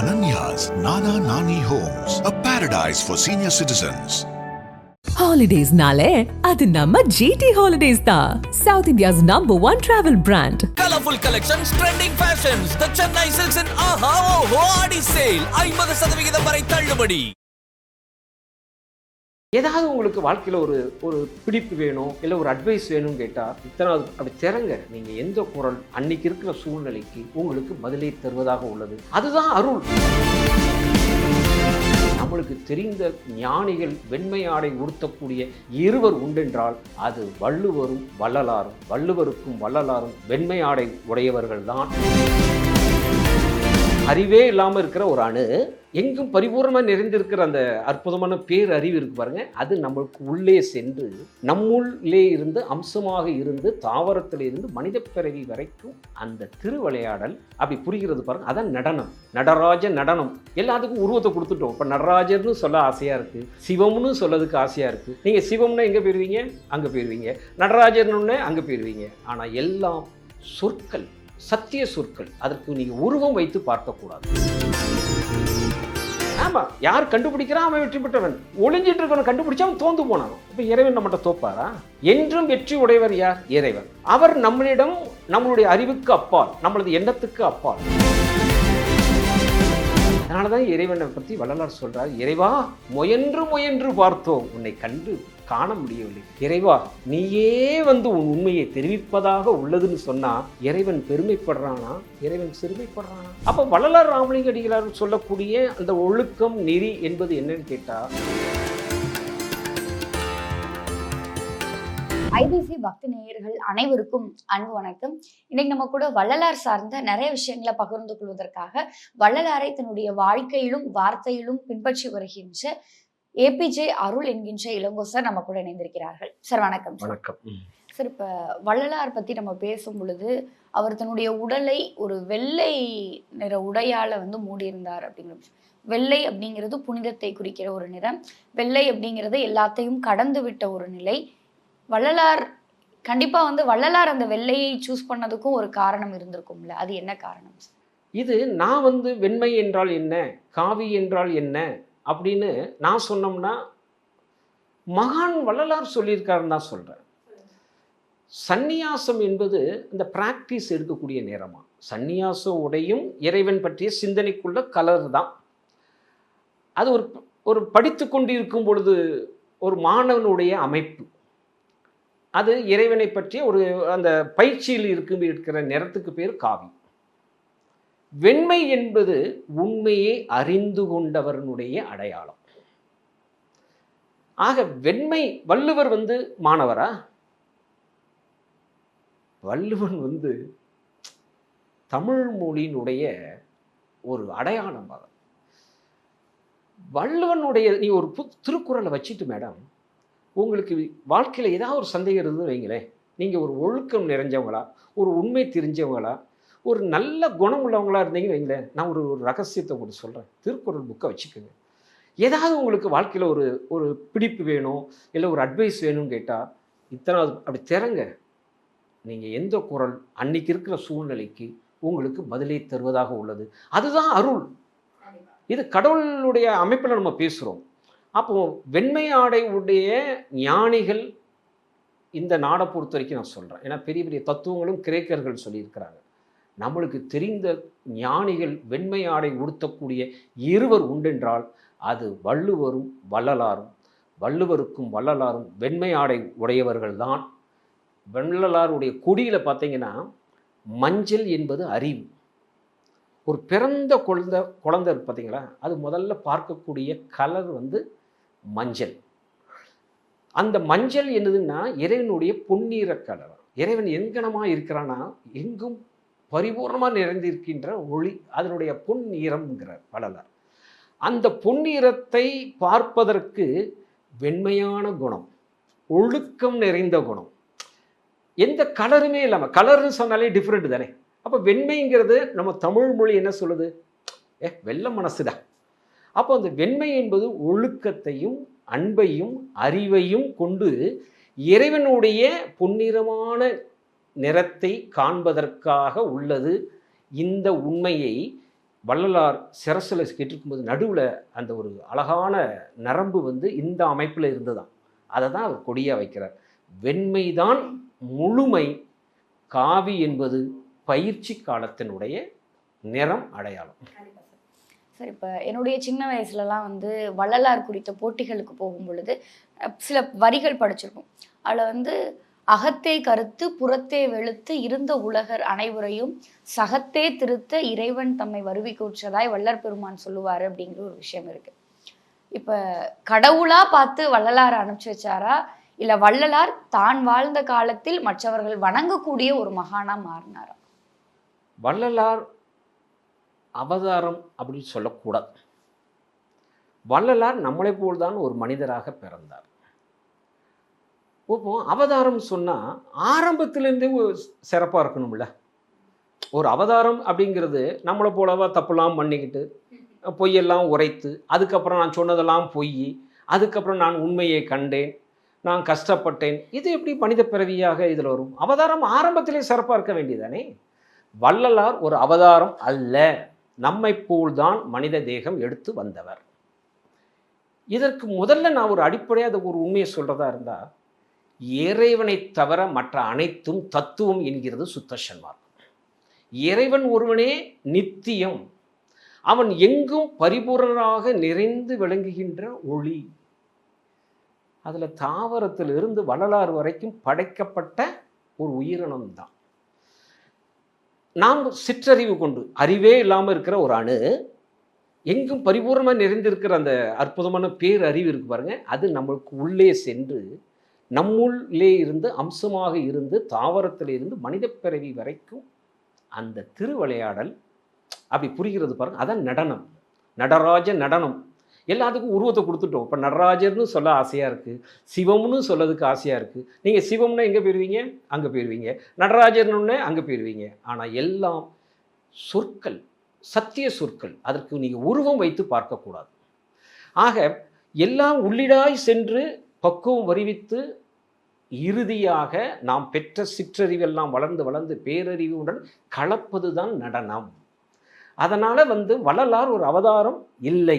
Ananya's Nana Nani Homes, a paradise for senior citizens. Holidays nale adu namma GT Holidays da, South India's #1 travel brand. Colorful collections, trending fashions, the Chennai Silks in Aha Oho Adi sale 50% வரை தள்ளுபடி. ஏதாவது உங்களுக்கு வாழ்க்கையில் ஒரு பிடிப்பு வேணும், இல்லை ஒரு அட்வைஸ் வேணும்னு கேட்டால் இத்தனாவது அப்படி திறங்க. நீங்கள் எந்த குரல் அன்னைக்கு இருக்கிற சூழ்நிலைக்கு உங்களுக்கு பதிலை தருவதாக உள்ளது. அதுதான் அருள். நம்மளுக்கு தெரிந்த ஞானிகள் வெண்மை ஆடை உடுத்தக்கூடிய இருவர் உண்டென்றால் அது வள்ளுவரும் வள்ளலாரும். வள்ளுவருக்கும் வள்ளலாரும் வெண்மை ஆடை உடையவர்கள் தான். அறிவே இல்லாமல் இருக்கிற ஒரு அணு எங்கும் பரிபூர்ணமாக நிறைந்திருக்கிற அந்த அற்புதமான பேர் அறிவு இருக்கு பாருங்க, அது நம்மளுக்கு உள்ளே சென்று நம்முள்ளே இருந்து அம்சமாக இருந்து தாவரத்தில் இருந்து மனித பிறவி வரைக்கும் அந்த திருவிளையாடல் அப்படி புரிகிறது பாருங்க. அதான் நடனம். நடராஜ நடனம். எல்லாத்துக்கும் உருவத்தை கொடுத்துட்டோம். இப்போ நடராஜர்னு சொல்ல ஆசையாக இருக்குது, சிவம்னு சொல்லதுக்கு ஆசையாக இருக்குது. நீங்கள் சிவம்னா எங்கே போயிடுவீங்க? அங்கே போயிடுவீங்க. நடராஜர்னு அங்கே போயிடுவீங்க. ஆனால் எல்லாம் சொற்கள், சத்திய சொற்கள். அதற்கு நீங்கள் உருவம் வைத்து பார்க்கக்கூடாது. ஆமாம், யார் கண்டுபிடிக்கிறான் அவன் வெற்றி பெற்றவன். ஒளிஞ்சிட்டு இருக்கவன் கண்டுபிடிச்சா அவன் தோந்து போனான். இப்போ இறைவன் நம்மகிட்ட தோப்பாரா? என்றும் வெற்றி உடையவர் யார்? இறைவன். அவர் நம்மளிடம் நம்மளுடைய அறிவுக்கு அப்பால், நம்மளது எண்ணத்துக்கு அப்பால். அதனாலதான் இறைவனை பற்றி வள்ளலார் சொல்றார், இறைவா முயன்று முயன்று பார்த்தோம், உன்னை கண்டு காண முடியவில்லை. இறைவா நீயே வந்து உன் உண்மையை தெரிவிப்பதாக உள்ளதுன்னு சொன்னா இறைவன் பெருமைப்படுறானா? இறைவன் சிறுமைப்படுறானா? அப்ப வள்ளலார் ராமலிங்க அடிகளார் சொல்லக்கூடிய அந்த ஒழுக்கம் நெறி என்பது என்னன்னு கேட்டா, ஐபிசி பக்தி நேயர்கள் அனைவருக்கும் அன்பு வணக்கம். இன்னைக்கு நம்ம கூட வள்ளலார் சார்ந்த நிறைய விஷயங்களை பகிர்ந்து கொள்வதற்காக வள்ளலாரை தன்னுடைய வாழ்க்கையிலும் வார்த்தையிலும் பின்பற்றி வருகின்ற ஏபிஜே அருள் என்கின்ற இளங்கோ சார் நம்ம கூட இணைந்திருக்கிறார்கள். சார் வணக்கம். வணக்கம் சார். இப்ப வள்ளலார் பத்தி நம்ம பேசும் பொழுது அவர் தன்னுடைய உடலை ஒரு வெள்ளை நிற உடையால மூடியிருந்தார் அப்படிங்கிற விஷயம். வெள்ளை அப்படிங்கிறது புனிதத்தை குறிக்கிற ஒரு நிறம். வெள்ளை அப்படிங்கிறது எல்லாத்தையும் கடந்து விட்ட ஒரு நிலை. வள்ளலார் கண்டிப்பா வள்ளலார் அந்த வெள்ளையை சூஸ் பண்ணதுக்கும் ஒரு காரணம் இருந்திருக்கும்ல, அது என்ன காரணம்? இது நான் வெண்மை என்றால் என்ன, காவி என்றால் என்ன அப்படின்னு நான் சொன்னோம்னா மகான் வள்ளலார் சொல்லியிருக்காருன்னு தான் சொல்றேன். சந்நியாசம் என்பது இந்த பிராக்டிஸ் எடுக்கக்கூடிய நேரமா. சந்நியாச உடையும் இறைவன் பற்றிய சிந்தனைக்குள்ள கலர் தான். அது ஒரு படித்து கொண்டிருக்கும் பொழுது ஒரு மாணவனுடைய அமைப்பு. அது இறைவனை பற்றிய ஒரு அந்த பயிற்சியில் இருக்கிற நிறத்துக்கு பேர் காவி. வெண்மை என்பது உண்மையை அறிந்து கொண்டவனுடைய அடையாளம். ஆக வெண்மை. வள்ளுவர் மாணவரா? வள்ளுவன் தமிழ் மொழியினுடைய ஒரு அடையாளம். வள்ளுவனுடைய நீ ஒரு திருக்குறளை வச்சுட்டு மேடம், உங்களுக்கு வாழ்க்கையில் ஏதாவது ஒரு சந்தேகம் இருந்தது வைங்களேன், நீங்கள் ஒரு ஒழுக்கம் நிறைஞ்சவங்களா, ஒரு உண்மை தெரிஞ்சவங்களா, ஒரு நல்ல குணம் உள்ளவங்களா இருந்தீங்கன்னு வைங்களேன், நான் ஒரு ரகசியத்தை உங்களுக்கு சொல்கிறேன். திருக்குறள் புக்கை வச்சுக்கோங்க. ஏதாவது உங்களுக்கு வாழ்க்கையில் ஒரு பிடிப்பு வேணும், இல்லை ஒரு அட்வைஸ் வேணும்னு கேட்டால் இத்தனாவது அப்படி திறங்க. நீங்கள் எந்த குரல் அன்னைக்கு இருக்கிற சூழ்நிலைக்கு உங்களுக்கு பதிலை தருவதாக உள்ளது. அதுதான் அருள். இது கடவுளுடைய அமைப்பில் நம்ம பேசுகிறோம். அப்போ வெண்மை ஆடை உடைய ஞானிகள் இந்த நாடை பொறுத்த வரைக்கும் நான் சொல்கிறேன். ஏன்னா பெரிய பெரிய தத்துவங்களும் கிரேக்கர்கள் சொல்லியிருக்கிறாங்க. நம்மளுக்கு தெரிந்த ஞானிகள் வெண்மை ஆடை உடுத்தக்கூடிய இருவர் உண்டென்றால் அது வள்ளுவரும் வள்ளலாரும். வள்ளுவருக்கும் வள்ளலாரும் வெண்மை ஆடை உடையவர்கள் தான். வள்ளலாருடைய கொடியில் பார்த்தீங்கன்னா மஞ்சள் என்பது அறிவு. ஒரு பிறந்த குழந்தை பார்த்தீங்களா, அது முதல்ல பார்க்கக்கூடிய கலர் மஞ்சள். அந்த மஞ்சள் என்னதுன்னா இறைவனுடைய பொன்னீர கலர். இறைவன் எங்கனமாக இருக்கிறான்னா எங்கும் பரிபூர்ணமாக நிறைந்திருக்கின்ற ஒளி, அதனுடைய பொன்னீரம்ங்கிறார் வள்ளலார். அந்த பொன்னீரத்தை பார்ப்பதற்கு வெண்மையான குணம், ஒழுக்கம் நிறைந்த குணம், எந்த கலருமே இல்லாமல். கலர்னு சொன்னாலே டிஃப்ரெண்ட் தானே. அப்போ வெண்மைங்கிறது நம்ம தமிழ் மொழி என்ன சொல்லுது? வெள்ளை மனசுதான். அப்போ அந்த வெண்மை என்பது ஒழுக்கத்தையும் அன்பையும் அறிவையும் கொண்டு இறைவனுடைய பொன்னிறமான நிறத்தை காண்பதற்காக உள்ளது. இந்த உண்மையை வள்ளலார் சிரசில் கேட்டிருக்கும்போது நடுவில் அந்த ஒரு அழகான நரம்பு வந்து இந்த அமைப்பில் இருந்துதான். அதை தான் அவர் கொடியாக வைக்கிறார். வெண்மைதான் முழுமை, காவி என்பது பயிற்சி காலத்தினுடைய நிறம், அடையாளம். சார், இப்போ என்னுடைய சின்ன வயசுலலாம் வந்து வள்ளலார் குறித்த போட்டிகளுக்கு போகும் பொழுது சில வரிகள் படிச்சிருக்கோம். அதில் வந்து அகத்தே கருத்து புறத்தே வெளுத்து இருந்த உலகர் அனைவரையும் சகத்தே திருத்த இறைவன் தம்மை வருவி கூற்றதாய் வள்ளற் பெருமான் சொல்லுவார் அப்படிங்கிற ஒரு விஷயம் இருக்கு. இப்போ கடவுளா பார்த்து வள்ளலார் அனுப்பிச்சு வச்சாரா, இல்லை வள்ளலார் தான் வாழ்ந்த காலத்தில் மற்றவர்கள் வணங்கக்கூடிய ஒரு மகானா மாறினாரா? வள்ளலார் அவதாரம் அப்படின்னு சொல்லக்கூடாது. வள்ளலார் நம்மளை போல்தான் ஒரு மனிதராக பிறந்தார். இப்போ அவதாரம் சொன்னால் ஆரம்பத்திலேருந்தே சிறப்பாக இருக்கணும்ல. ஒரு அவதாரம் அப்படிங்கிறது நம்மளை போலவா தப்புலாம் பண்ணிக்கிட்டு பொய்யெல்லாம் உரைத்து அதுக்கப்புறம் நான் சொன்னதெல்லாம் பொய், அதுக்கப்புறம் நான் உண்மையை கண்டேன், நான் கஷ்டப்பட்டேன், இது எப்படி மனித பிறவியாக இதில் வரும்? அவதாரம் ஆரம்பத்திலே சிறப்பாக இருக்க வேண்டியதானே. வள்ளலார் ஒரு அவதாரம் அல்ல, நம்மை போல்தான் மனித தேகம் எடுத்து வந்தவர். இதற்கு முதல்ல நான் ஒரு அடிப்படையாக அதை ஒரு உண்மையை சொல்கிறதா இருந்தால், இறைவனை தவிர மற்ற அனைத்தும் தத்துவம் என்கிறது சுத்த சன்மார்க்கம். இறைவன் ஒருவனே நித்தியம், அவன் எங்கும் பரிபூரணராக நிறைந்து விளங்குகின்ற ஒளி. அதில் தாவரத்திலிருந்து வள்ளலார் வரைக்கும் படைக்கப்பட்ட ஒரு உயிரினம் தான். நாம் சிற்றறிவு கொண்டு அறிவே இல்லாமல் இருக்கிற ஒரு அணு எங்கும் பரிபூர்ணமாக நிறைந்திருக்கிற அந்த அற்புதமான பேரறிவு இருக்கு பாருங்க, அது நம்மளுக்கு உள்ளே சென்று நம்முள்ளே இருந்து அம்சமாக இருந்து தாவரத்தில் இருந்து மனித பிறவி வரைக்கும் அந்த திருவிளையாடல் அப்படி புரிகிறது பாருங்க. அதான் நடனம், நடராஜ நடனம். எல்லாத்துக்கும் உருவத்தை கொடுத்துட்டோம். இப்போ நடராஜர்னு சொல்ல ஆசையாக இருக்குது, சிவம்னு சொல்லதுக்கு ஆசையாக இருக்குது. நீங்கள் சிவம்னா எங்கே போயிடுவீங்க? அங்கே போயிடுவீங்க. நடராஜர்னு அங்கே போயிடுவீங்க. ஆனால் எல்லாம் சொற்கள், சத்திய சொற்கள். அதற்கு நீங்கள் உருவம் வைத்து பார்க்கக்கூடாது. ஆக எல்லாம் உள்ளிடாய் சென்று பக்குவம் வருவித்து இறுதியாக நாம் பெற்ற சிற்றறிவெல்லாம் வளர்ந்து வளர்ந்து பேரறிவுடன் கலப்பது தான் நடனம். அதனால் வள்ளலார் ஒரு அவதாரம் இல்லை,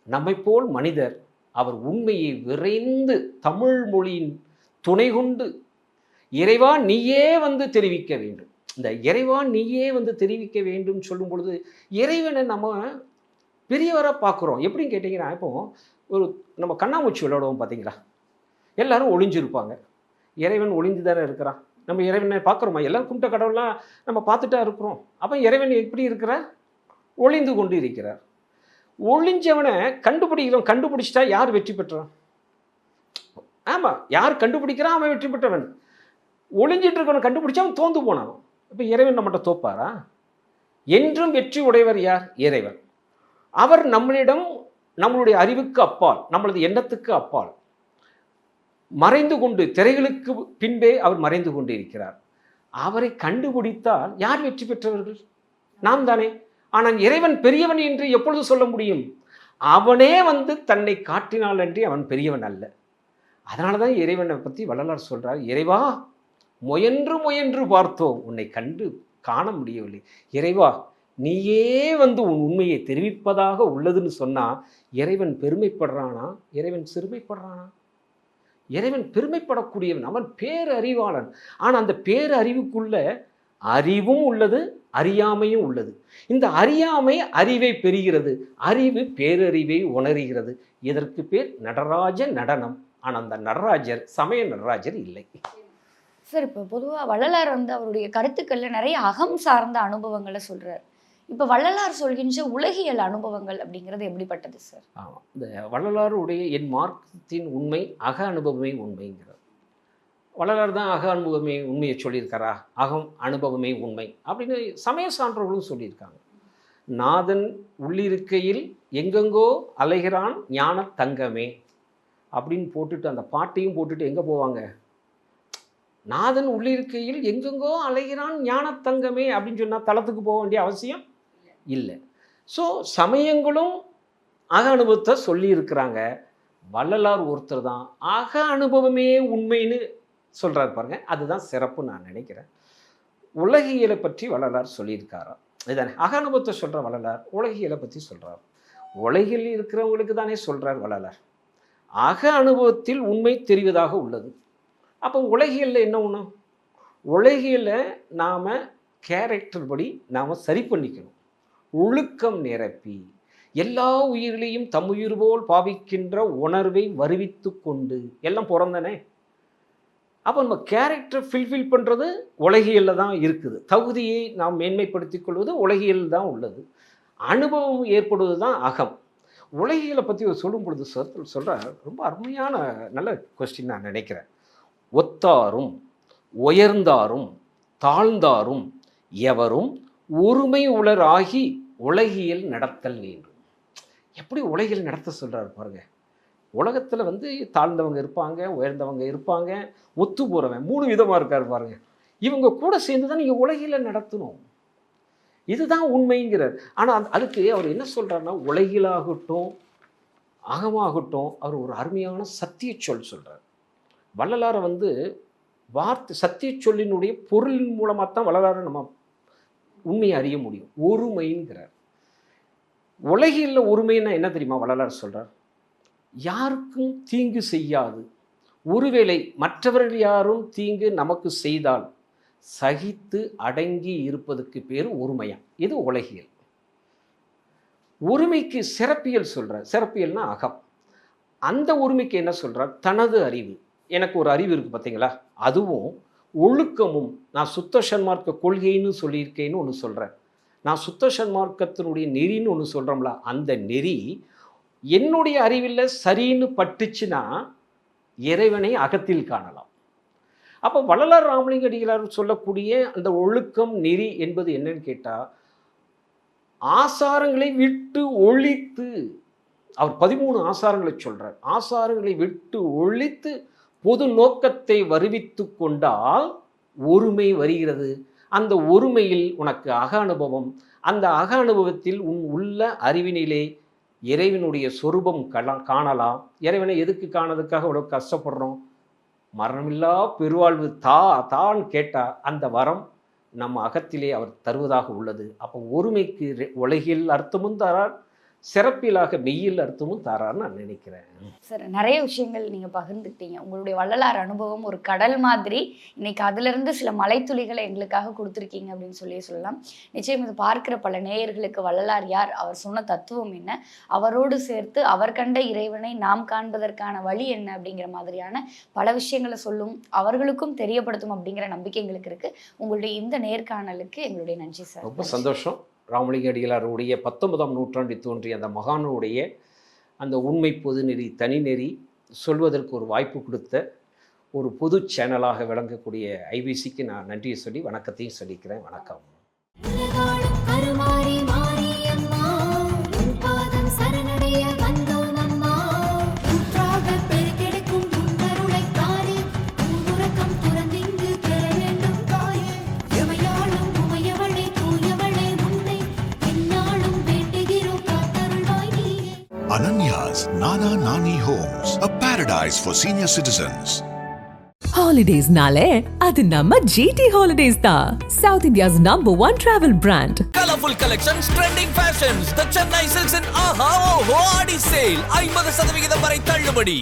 நம்மை போல் மனிதர். அவர் உண்மையை விரைந்து தமிழ் மொழியின் துணை கொண்டு இறைவா நீயே தெரிவிக்க வேண்டும். இந்த இறைவா நீயே தெரிவிக்க வேண்டும் சொல்லும் பொழுது இறைவனை நம்ம பெரியவராக பார்க்குறோம். எப்படின்னு கேட்டிங்கன்னா, இப்போ ஒரு நம்ம கண்ணாமூச்சி விளையாடுவோம் பார்த்தீங்களா, எல்லாரும் ஒளிஞ்சிருப்பாங்க. இறைவன் ஒளிஞ்சு தானே இருக்கிறான். நம்ம இறைவனை பார்க்குறோமா? எல்லோரும் கும்பிட்ட கடவுள்லாம் நம்ம பார்த்துட்டா இருக்கிறோம். அப்போ இறைவன் எப்படி இருக்கிறார்? ஒளிந்து கொண்டு இருக்கிறார். ஒளிஞ்சவனை கண்டுபிடிக்கிறோம். கண்டுபிடிச்சிட்டா யார் வெற்றி பெற்றான்? ஆமாம், யார் கண்டுபிடிக்கிறான் அவன் வெற்றி பெற்றவன். ஒளிஞ்சிட்டு இருக்கவனை கண்டுபிடிச்சா அவன் தோந்து போனான். இப்போ இறைவன் நம்மகிட்ட தோப்பாரா? என்றும் வெற்றி உடையவர் யார்? இறைவன். அவர் நம்மளிடம் நம்மளுடைய அறிவுக்கு அப்பால், நம்மளது எண்ணத்துக்கு அப்பால் மறைந்து கொண்டு திரைகளுக்கு பின்பே அவர் மறைந்து கொண்டு இருக்கிறார். அவரை கண்டுபிடித்தால் யார் வெற்றி பெற்றவர்கள்? நாம் தானே. ஆனால் இறைவன் பெரியவன் என்று எப்பொழுது சொல்ல முடியும்? அவனே தன்னை காட்டினால் அன்றி அவன் பெரியவன் அல்ல. அதனால தான் இறைவனை பற்றி வள்ளலார் சொல்றார், இறைவா முயன்று முயன்று பார்த்தோம், உன்னை கண்டு காண முடியவில்லை. இறைவா நீயே உன் உண்மையை தெரிவிப்பதாக உள்ளதுன்னு சொன்னா இறைவன் பெருமைப்படுறானா? இறைவன் சிறுமைப்படுறானா? இறைவன் பெருமைப்படக்கூடியவன், அவன் பேரறிவாளன். ஆனால் அந்த பேரறிவுக்குள்ள அறிவும் உள்ளது, அறியாமையும் உள்ளது. இந்த அறியாமை அறிவை பெறுகிறது, அறிவு பேரறிவை உணர்கிறது. இதற்கு பேர் நடராஜ நடனம். ஆனால் அந்த நடராஜர் சமய நடராஜர் இல்லை. சார், இப்போ பொதுவாக வள்ளலார் அவருடைய கருத்துக்கள்ல நிறைய அகம் சார்ந்த அனுபவங்களை சொல்றார். இப்போ வள்ளலார் சொல்கின்ற உலகியல் அனுபவங்கள் அப்படிங்கிறது எப்படிப்பட்டது சார்? ஆமாம், இந்த வள்ளலாருடைய என் மார்க்கத்தின் உண்மை அக அனுபவமே உண்மைங்கிறார். வள்ளலார் தான் அக அனுபவமே உண்மையை சொல்லியிருக்காரா? அகம் அனுபவமே உண்மை அப்படின்னு சமய சான்றோர்களும் சொல்லியிருக்காங்க. நாதன் உள்ளிருக்கையில் எங்கெங்கோ அலைகிறான் ஞான தங்கமே அப்படின்னு போட்டுட்டு அந்த பாட்டையும் போட்டுட்டு எங்கே போவாங்க? நாதன் உள்ளிருக்கையில் எங்கெங்கோ அலைகிறான் ஞான தங்கமே அப்படின்னு சொன்னால் தளத்துக்கு போக வேண்டிய அவசியம் இல்லை. ஸோ சமயங்களும் அக அனுபவத்தை சொல்லியிருக்கிறாங்க. வள்ளலார் ஒருத்தர் தான் அக அனுபவமே உண்மைன்னு சொல்கிறார் பாருங்க, அதுதான் சிறப்பு நான் நினைக்கிறேன். உலகியலை பற்றி வள்ளலார் சொல்லியிருக்காரா? இதுதானே அக அனுபவத்தை சொல்கிற வள்ளலார் உலகியலை பற்றி சொல்கிறார். உலகில் இருக்கிறவங்களுக்கு தானே சொல்கிறார் வள்ளலார். அக அனுபவத்தில் உண்மை தெரிவதாக உள்ளது. அப்போ உலகியலில் என்ன ஒன்று? உலகியலில் நாம் கேரக்டர் படி நாம் சரி பண்ணிக்கணும். ஒழுக்கம் நிரப்பி எல்லா உயிர்களையும் தம்முயிர் போல் பாவிக்கின்ற உணர்வை வருவித்து கொண்டு எல்லாம் பிறந்தனே. அப்போ நம்ம கேரக்டர் ஃபில்ஃபில் பண்ணுறது உலகியலில் தான் இருக்குது. தகுதியை நாம் மேன்மைப்படுத்திக் கொள்வது உலகியல் தான் உள்ளது. அனுபவம் ஏற்படுவது தான் அகம். உலகியலை பற்றி சொல்லும் பொழுது சொல்கிறார், ரொம்ப அருமையான நல்ல கொஸ்டின் நான் நினைக்கிறேன். ஒத்தாரும் உயர்ந்தாரும் தாழ்ந்தாரும் எவரும் ஒருமை உளர் ஆகி உலகியல் நடத்தல் வேண்டும். எப்படி உலகியல் நடத்த சொல்கிறார் பாருங்க. உலகத்தில் தாழ்ந்தவங்க இருப்பாங்க, உயர்ந்தவங்க இருப்பாங்க, ஒத்து போகிறவன் 3 விதமாக இருக்கார் பாருங்க. இவங்க கூட சேர்ந்து தான் நீங்கள் உலகியலை நடத்தணும். இதுதான் உண்மைங்கிறார். ஆனால் அதுக்கு அவர் என்ன சொல்கிறாருன்னா, உலகிலாகட்டும் அகமாகட்டும் அவர் ஒரு அருமையான சத்திய சொல் சொல்கிறார். வள்ளலாரை வார்த்தை சத்திய சொல்லினுடைய பொருளின் மூலமாக தான் வள்ளலாரை நம்ம உண்மையை அறிய முடியும். ஒருமைங்கிறார். உலகில் ஒருமைன்னா என்ன தெரியுமா வள்ளலார் சொல்கிறார்? யாருக்கும் தீங்கு செய்யாது, ஒருவேளை மற்றவர்கள் யாரும் தீங்கு நமக்கு செய்தால் சகித்து அடங்கி இருப்பதுக்கு பேர் ஒருமையா. இது உலகியல். ஒருமைக்கு சிறப்பியல் சொல்கிறார். சிறப்பியல்னா அகம். அந்த ஒருமைக்கு என்ன சொல்கிறார்? தனது அறிவு. எனக்கு ஒரு அறிவு இருக்குது பார்த்தீங்களா, அதுவும் ஒழுக்கமும். நான் சுத்த சன்மார்க்க கொள்கைன்னு சொல்லியிருக்கேன்னு ஒன்று சொல்கிறேன். நான் சுத்த சன்மார்க்கத்தினுடைய நெறின்னு ஒன்று சொல்கிறோம்ல, அந்த நெறி என்னுடைய அறிவில் சரின்னு பட்டுச்சுன்னா இறைவனை அகத்தில் காணலாம். அப்போ வள்ளலார் ராமலிங்க அடிகளார் சொல்லக்கூடிய அந்த ஒழுக்கம் நெறி என்பது என்னன்னு கேட்டால், ஆசாரங்களை விட்டு ஒழித்து, அவர் 13 ஆசாரங்களை சொல்கிறார். ஆசாரங்களை விட்டு ஒழித்து பொது நோக்கத்தை வருவித்து கொண்டால் ஒருமை வருகிறது. அந்த ஒருமையில் உனக்கு அக அனுபவம். அந்த அக அனுபவத்தில் உன் உள்ள அறிவினிலே இறைவனுடைய சொரூபம் காணலாம். இறைவனை எதுக்கு காணதுக்காக அவ்வளோ கஷ்டப்படுறோம்? மரணமில்லா பெருவாழ்வு தான் கேட்டால் அந்த வரம் நம்ம அகத்திலே அவர் தருவதாக உள்ளது. அப்போ ஒருமைக்கு உலகில் அர்த்தமும் தரார், சிறப்பிலாக மெய்யில் அர்த்தமும் தாரான்னு நான் நினைக்கிறேன். சார், நிறைய விஷயங்கள் நீங்கள் பகிர்ந்துக்கிட்டீங்க. உங்களுடைய வள்ளலார் அனுபவம் ஒரு கடல் மாதிரி. இன்னைக்கு அதிலிருந்து சில மலைத்துளிகளை எங்களுக்காக கொடுத்துருக்கீங்க அப்படின்னு சொல்லலாம். நிச்சயம் இது பார்க்குற பல நேயர்களுக்கு வள்ளலார் யார், அவர் சொன்ன தத்துவம் என்ன, அவரோடு சேர்த்து அவர் கண்ட இறைவனை நாம் காண்பதற்கான வழி என்ன அப்படிங்கிற மாதிரியான பல விஷயங்களை சொல்லும், அவர்களுக்கும் தெரியப்படுத்தும் அப்படிங்கிற நம்பிக்கை எங்களுக்கு இருக்குது. உங்களுடைய இந்த நேர்காணலுக்கு எங்களுடைய நன்றி சார். ரொம்ப சந்தோஷம். ராமலிங்க அடிகளாருடைய 19ஆம் நூற்றாண்டில் தோன்றிய அந்த மகானுடைய அந்த உண்மை பொது நெறி தனி நெறி சொல்வதற்கு ஒரு வாய்ப்பு கொடுத்த ஒரு பொது சேனலாக விளங்கக்கூடிய ஐபிசிக்கு நான் நன்றியை சொல்லி வணக்கத்தையும் சொல்லிக்கிறேன். வணக்கம். Ananya's Nana Nani Homes, a paradise for senior citizens. Holidays nale adu namma GT Holidays da, South India's #1 travel brand. Colorful collections, trending fashions. The Chennai Silks in Aha Oho Adi Sale 50% வரை தள்ளுபடி.